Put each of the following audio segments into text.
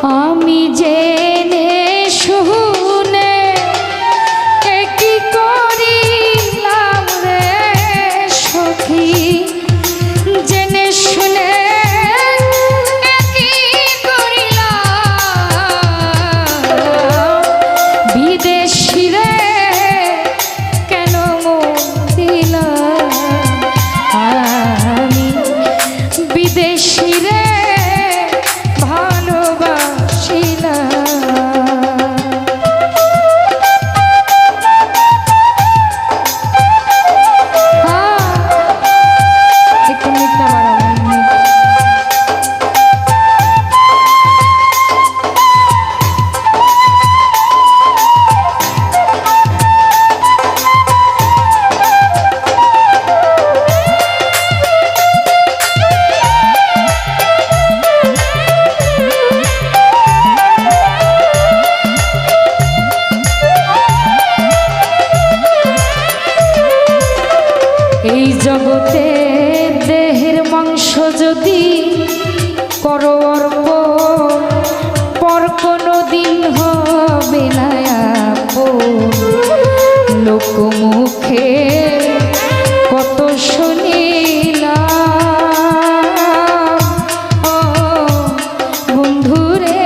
আমি জেনে শুনে কি করিলাম রে সখী, জেনে শুনে কি করিলাম, বিদেশি রে কেন মন দিলাম আমি, বিদেশি রে এই জগতে দেহের মাংস যদি করো অর্পণ, পর কোনো দিন হবে না আপন। লোক মুখে কত শুনিলাম ও বন্ধুরে,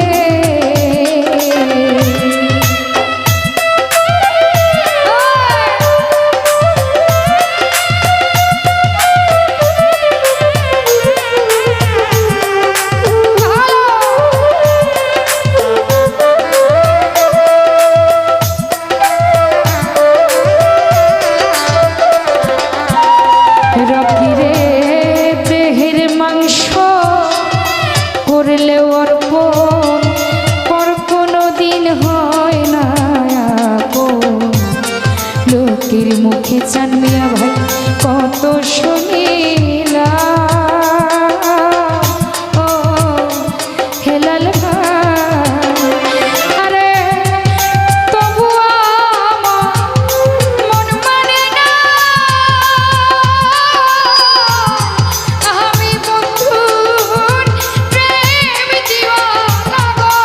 করলেও অর্পণ পর কোনো দিন হয় না আপন। লোকের মুখে চান মিয়া ভাই কত শুনিলাম ও হেলাল ভাই, আরে তবু আমার মন মানে না আমি বন্ধুর প্রেম দিওয়ানা গো।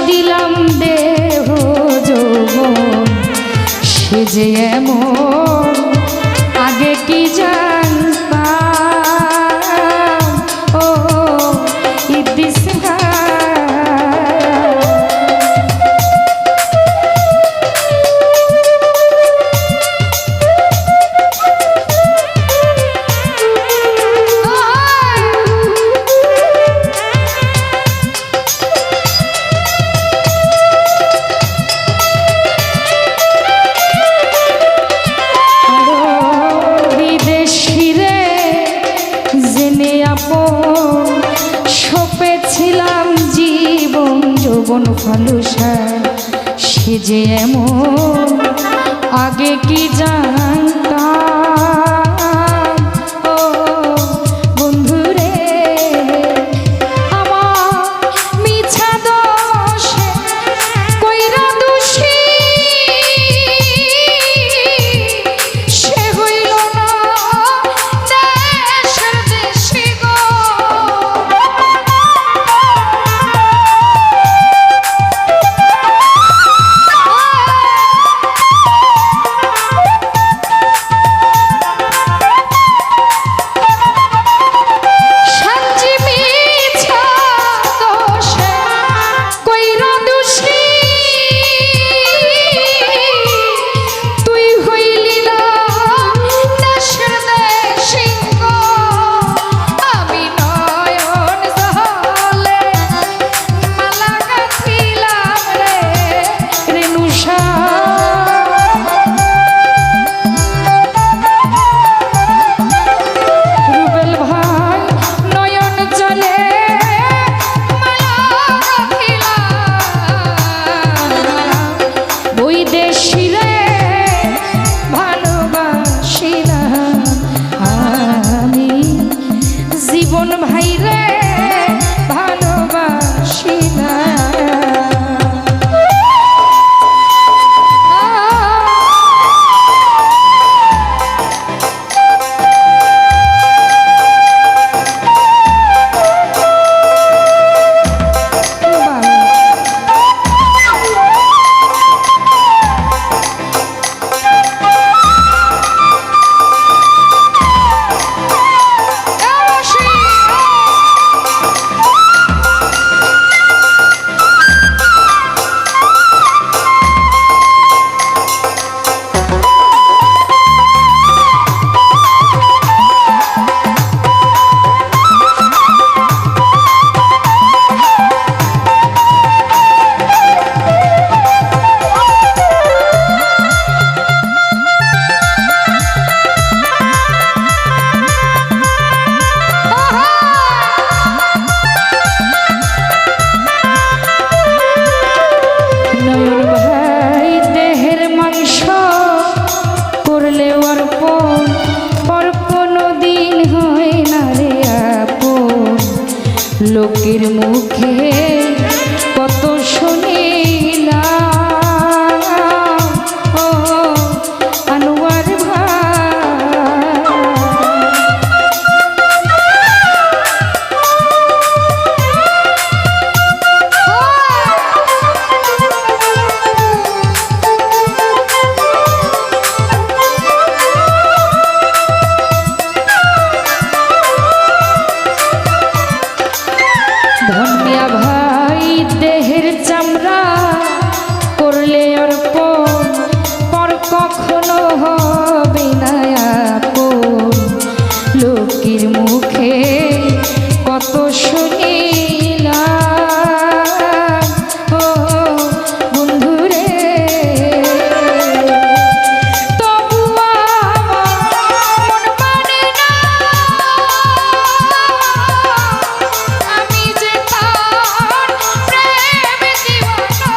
দিলাম দেহ যৌবন, সে যে এমন আগে কি জানতাম ও ইদ্রিস ভাই। আপন সপেছিলাম জীবন যৌবন ফালুসা সে যে এমন আগে কি জানতাম ও বন্ধুরে আমার মিছা দোষে কইরা দোষী সে হইল না দেশের দেশি গো জীবন ভাই রে ভালোবাসি না লোকের মুখে কত শুনিলাম ও আনোয়ার ধনিয়া ভাই দেহের চামড়া করলে অর্পণ পর কখনো হবে না আপন লোকের মুখে কত শুনিলাম ও বন্ধুরে তবু মন মানে না আমি যে তার প্রেমে দিওয়ানা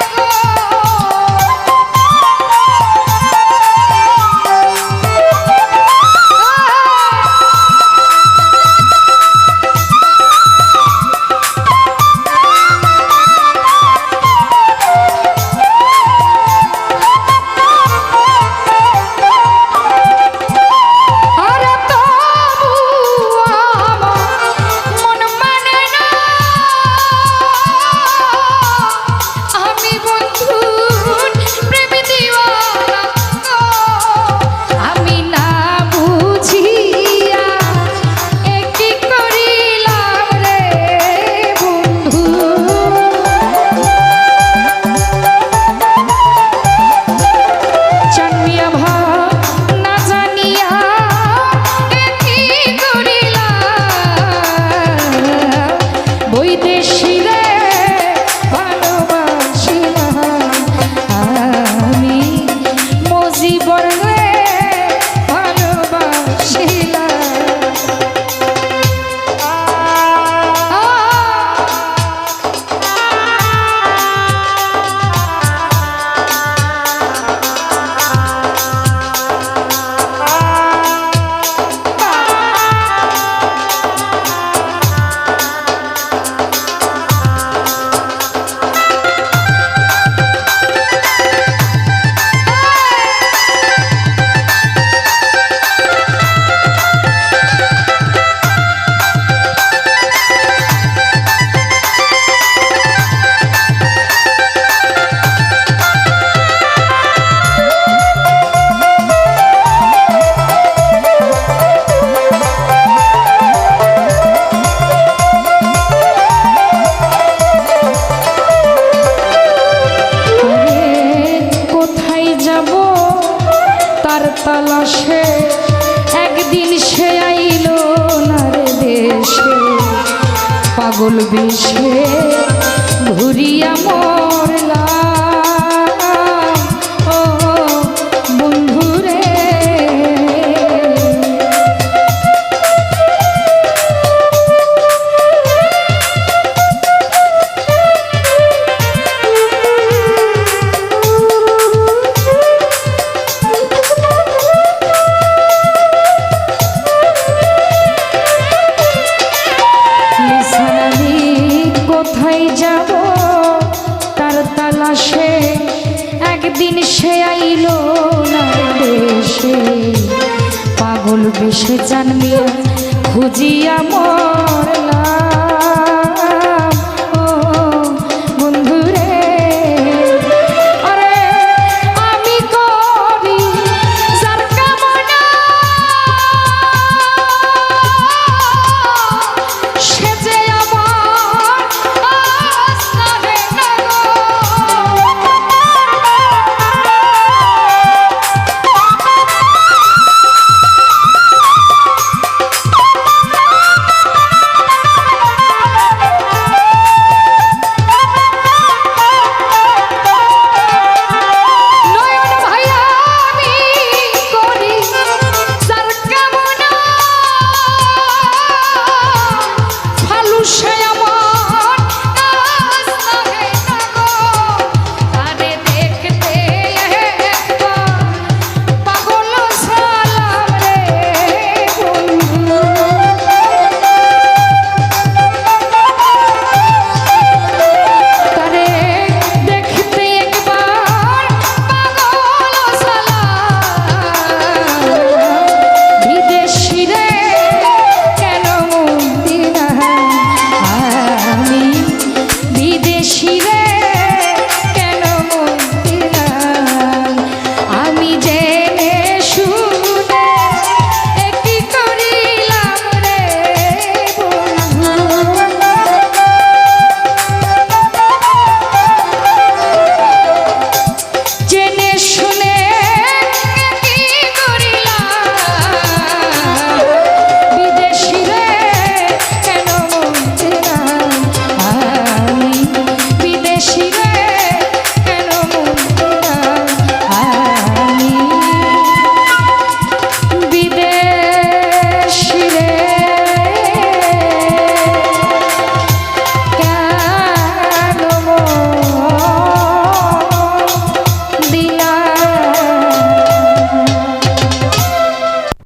পাগল বেশে ঘুরিয়া মরলাম ও বন্ধুরে। কোথায় যাব তার তালাশে, একদিন সে আইলো না দেশে। পাগল বেশে জানমিয়া খুঁজিয়া মরলাম